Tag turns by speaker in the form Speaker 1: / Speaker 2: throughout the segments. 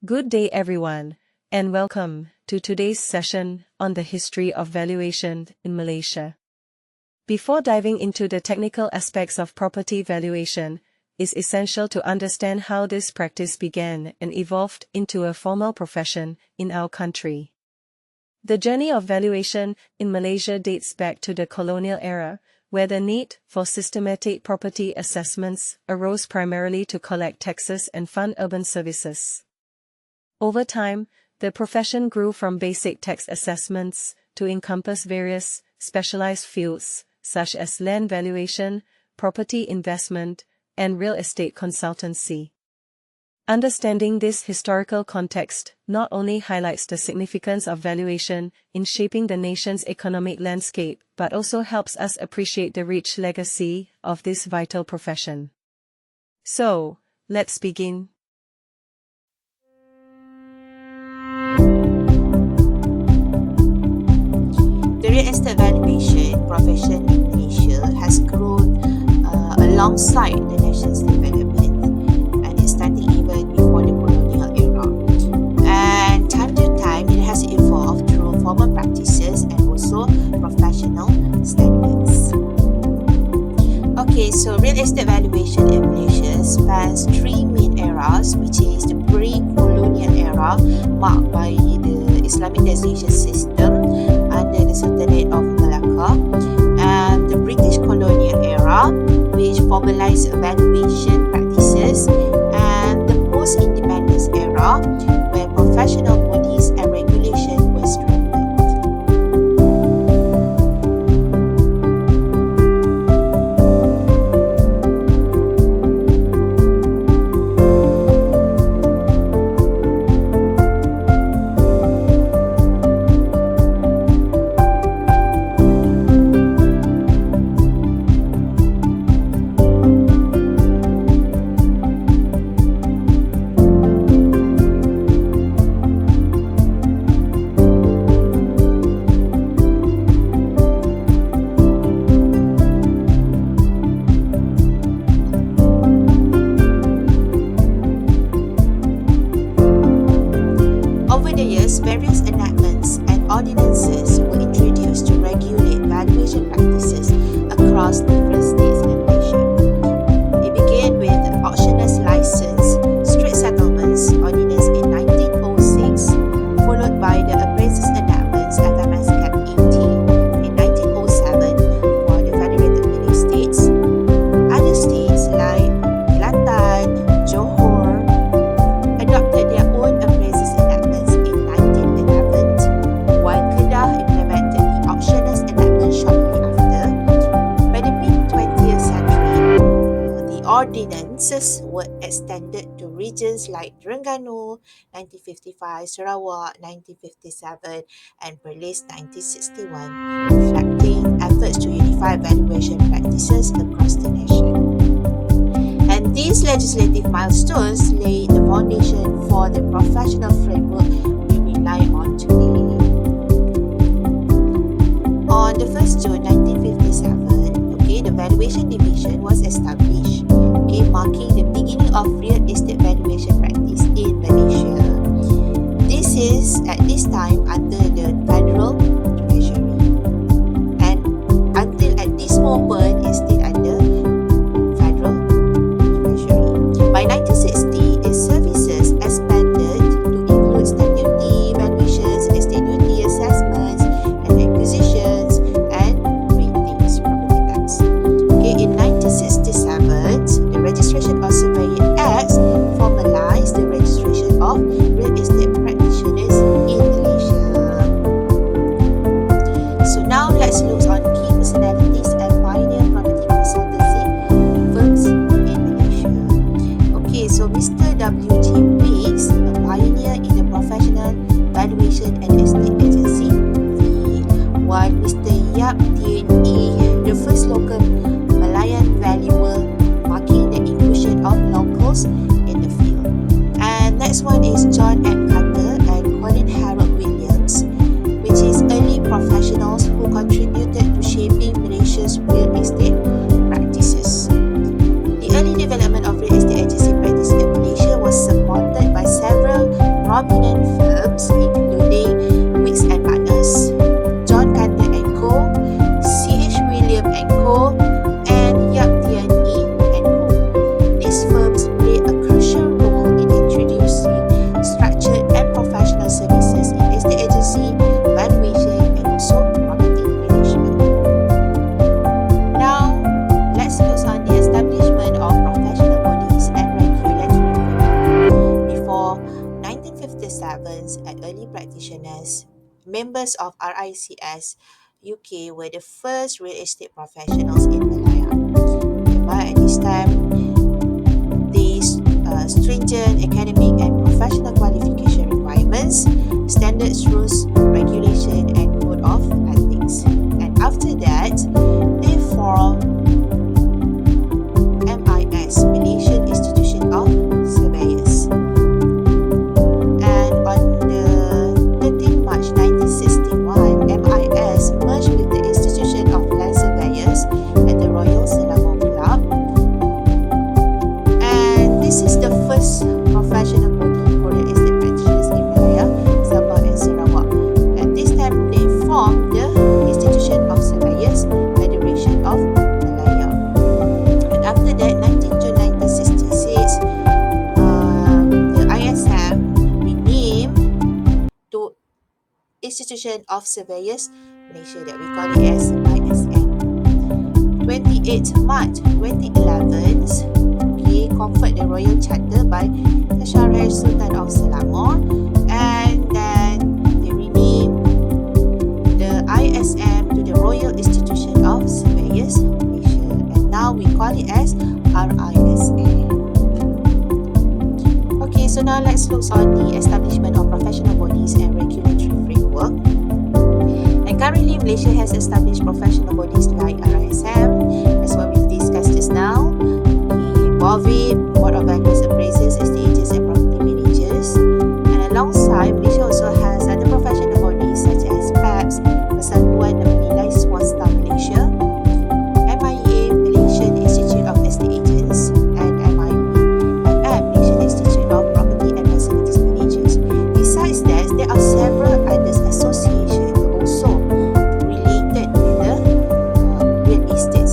Speaker 1: Good day everyone, and welcome to today's session on the history of valuation in Malaysia. Before diving into the technical aspects of property valuation, it's essential to understand how this practice began and evolved into a formal profession in our country. The journey of valuation in Malaysia dates back to the colonial era, where the need for systematic property assessments arose primarily to collect taxes and fund urban services. Over time, the profession grew from basic tax assessments to encompass various specialized fields, such as land valuation, property investment, and real estate consultancy. Understanding this historical context not only highlights the significance of valuation in shaping the nation's economic landscape but also helps us appreciate the rich legacy of this vital profession. So, let's begin.
Speaker 2: The real estate valuation profession in Malaysia has grown alongside the nation's development, and it started even before the colonial era. And time to time, it has evolved through formal practices and also professional standards. Okay, so real estate valuation in Malaysia spans three main eras, which is the pre-colonial era, marked by the Islamicization system under the Sultanate of Malacca, and the British colonial era, which formalized valuation practices, and the post-independence era, where professional bodies and regulation were strengthened. Over the years, various enactments and ordinances were introduced to regulate valuation practices across different states in Malaysia. It began with the auctioneer's license, street settlements ordinance in 1906, followed by the appraiser's enactments FMS Cap 80 in 1907 for the Federated Mini States. Other states like Kelantan, Johor adopted their own appraiser's enactments in 1911, while Kedah implemented the auctioneer's enactment shortly after. By the mid-20th century, the ordinances were extended to regions like Terengganu 1955, Sarawak 1957, and Perlis 1961, reflecting efforts to unify valuation practices across the nation. And these legislative milestones lay the foundation for the professional framework we rely on today. On the 1st June 1957, the Valuation Division was established, marking the beginning of real estate valuation practice in Malaysia. This is at this time under the Federal Treasury, and until at this moment is still under Federal Treasury. By 1960, its services expanded to include stamp duty valuations, estate duty assessments, and acquisitions, and ratings, property tax. In 1967, the Registration of Surveying Act formalized the registration of real estate practitioners in Malaysia. servants and early practitioners, members of RICS UK were the first real estate professionals in Malaya. Whereby at this time, these stringent academic and professional qualification requirements, standards, rules, regulation, and code of ethics. And after that, they formed MIS, Malaysian Institution of Surveyors. And on the 13th March 1961, MIS merged with the Institution of Land Surveyors at the Royal Selangor Club. And this is the first professional body for real estate practitioners in Malaya, Sabah and Sarawak. At this time, they formed the Institution of Surveyors, Federation of Malaya. And after that, 19 June 1966, the ISM renamed to Institution of Surveyors Malaysia, that we call it as ISM. 28 March 2011, conferred the Royal Charter by the Shahriar Sultan of Selangor, and then they renamed the ISM to the Royal Institution of Surveyors Malaysia, and now we call it as RISM. Okay, so now let's look on the establishment of professional bodies and regulatory framework. And currently, Malaysia has established professional bodies like RISM, as what we've discussed just now, BOVIP, Board of Valuers Appraisers, Estate Agents and Property Managers. And alongside, Malaysia also has other professional bodies such as PAPS, Persatuan Penilai Swasta Malaysia, MIA, Malaysian Institute of Estate Agents, and MIPMM, Malaysian Institute of Property and Facilities Managers. Besides that, there are several other associations also related with the real estate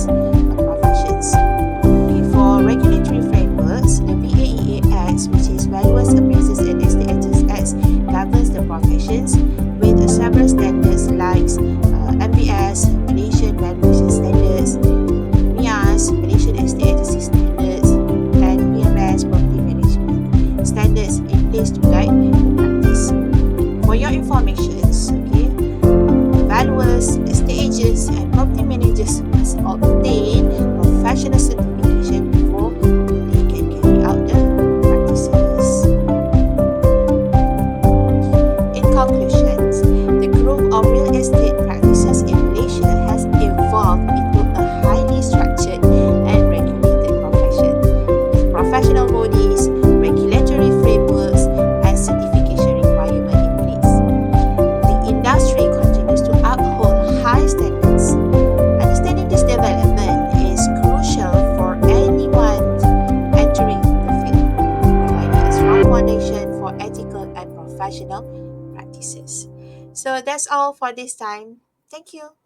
Speaker 2: professions. For regulatory frameworks, the VAEA Act, which is Valuers, Appraisers and Estate Agents Act, governs the professions with several standards like MBS, Malaysian Valuation Standards, MIAS, Malaysian Estate Agency Standards, and PMS, Property Management Standards in place to guide practice. For your information, okay, valuers, estate agents, and property managers must obtain professional certification before they can carry out the practices. In conclusions, the group of real estate practices in Malaysia has evolved into a highly structured and regulated profession with professional bodies, regulatory frameworks, and certification requirements in place. The industry continues to uphold high standards. Understanding this development is crucial for anyone entering the field, providing a strong foundation for ethical and professional practices. So that's all for this time. Thank you.